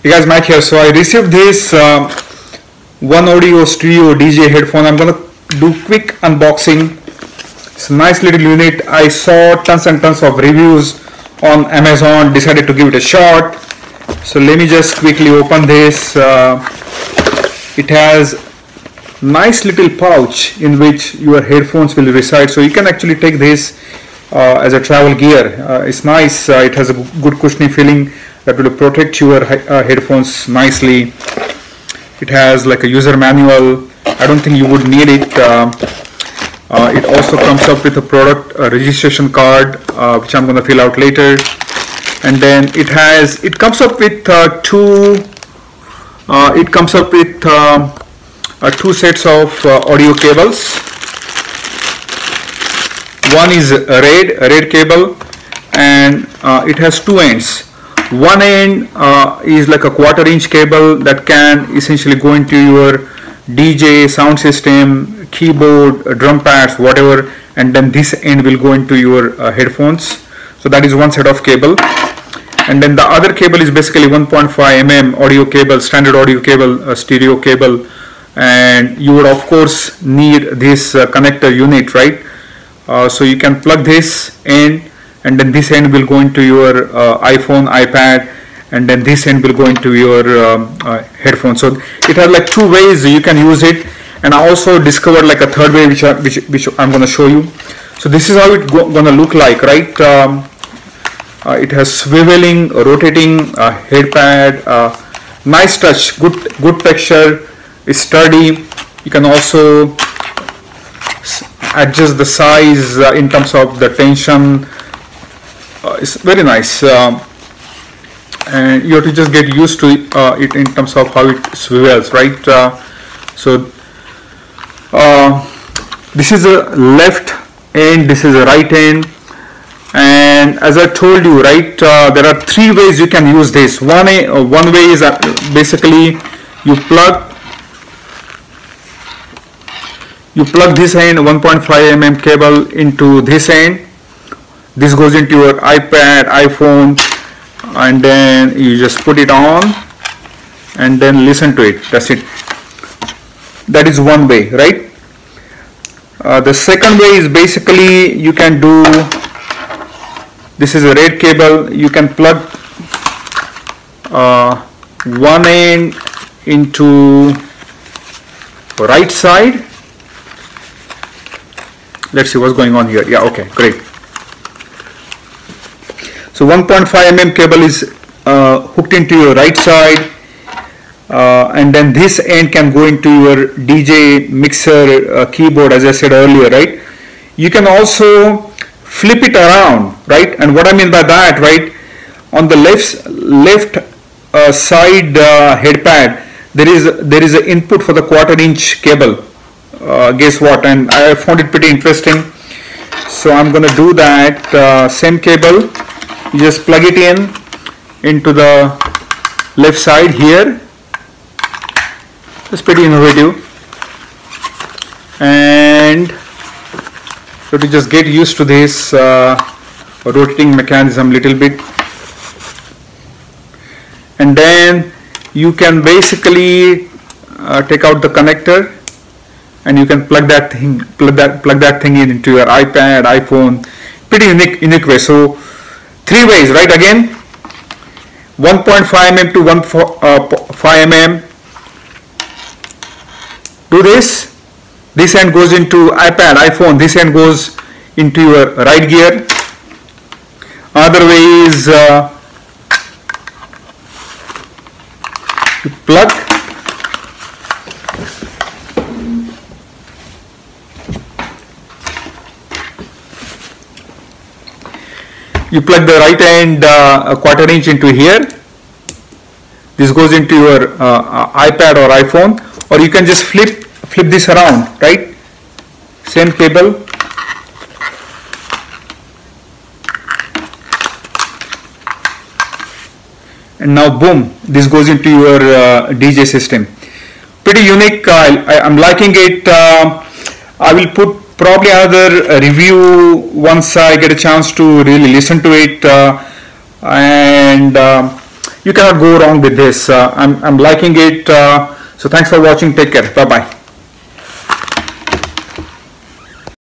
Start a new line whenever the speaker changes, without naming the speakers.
Hey guys, Matt here. So I received this One Audio Studio DJ headphone. I'm gonna do quick unboxing. It's a nice little unit. I saw tons and tons of reviews on Amazon. Decided to give it a shot. So let me just quickly open this. It has nice little pouch in which your headphones will reside. So you can actually take this as a travel gear. It's nice. It has a good cushiony feeling that will protect your headphones nicely. It has like a user manual. I don't think you would need it. It also comes up with a product registration card, which I'm going to fill out later. And then it comes up with two sets of audio cables. One is a red cable, and it has two ends. One end is like a 1/4 inch cable that can essentially go into your DJ sound system, keyboard, drum pads, whatever, and then this end will go into your headphones. So that is one set of cable. And then the other cable is basically 1.5 mm audio cable, standard audio cable, stereo cable, and you would of course need this connector unit, right? So you can plug this in, and then this end will go into your iPhone, iPad, and then this end will go into your headphones. So it has like two ways you can use it, and I also discovered like a third way which I'm going to show you. So this is how it's going to look like, right? It has swiveling, rotating head pad, nice touch, good texture, it's sturdy. You can also adjust the size in terms of the tension. It's very nice, and you have to just get used to it in terms of how it swivels, right? So this is a left end, this is a right end, and as I told you, right, there are three ways you can use this. One way is basically you plug this end 1.5 mm cable into this end. This goes into your iPad, iPhone, and then you just put it on and then listen to it. That's it. That is one way, right? The second way is basically you can do, this is a red cable, you can plug one end into right side. Let's see what's going on here. Yeah, okay, great. So 1.5 mm cable is hooked into your right side, and then this end can go into your DJ mixer keyboard, as I said earlier, right? You can also flip it around, right? And what I mean by that, right, on the left side head pad, there is an input for the 1/4 inch cable. Guess what? And I found it pretty interesting. So I'm going to do that. Same cable. You just plug it into the left side here. It's pretty innovative, and so to just get used to this rotating mechanism little bit, and then you can basically take out the connector, and you can plug that thing into your iPad, iPhone. Pretty unique way. So three ways, right? Again, 1.5 mm to 1.5 mm. Do this. This end goes into iPad, iPhone. This end goes into your right gear. Other way is you plug. You plug the right end 1/4 inch into here. This goes into your iPad or iPhone, or you can just flip this around, right? Same cable. And now boom, this goes into your DJ system. Pretty unique. I'm liking it. I will put probably another review once I get a chance to really listen to it, and you cannot go wrong with this. I'm liking it. So thanks for watching. Take care. Bye bye.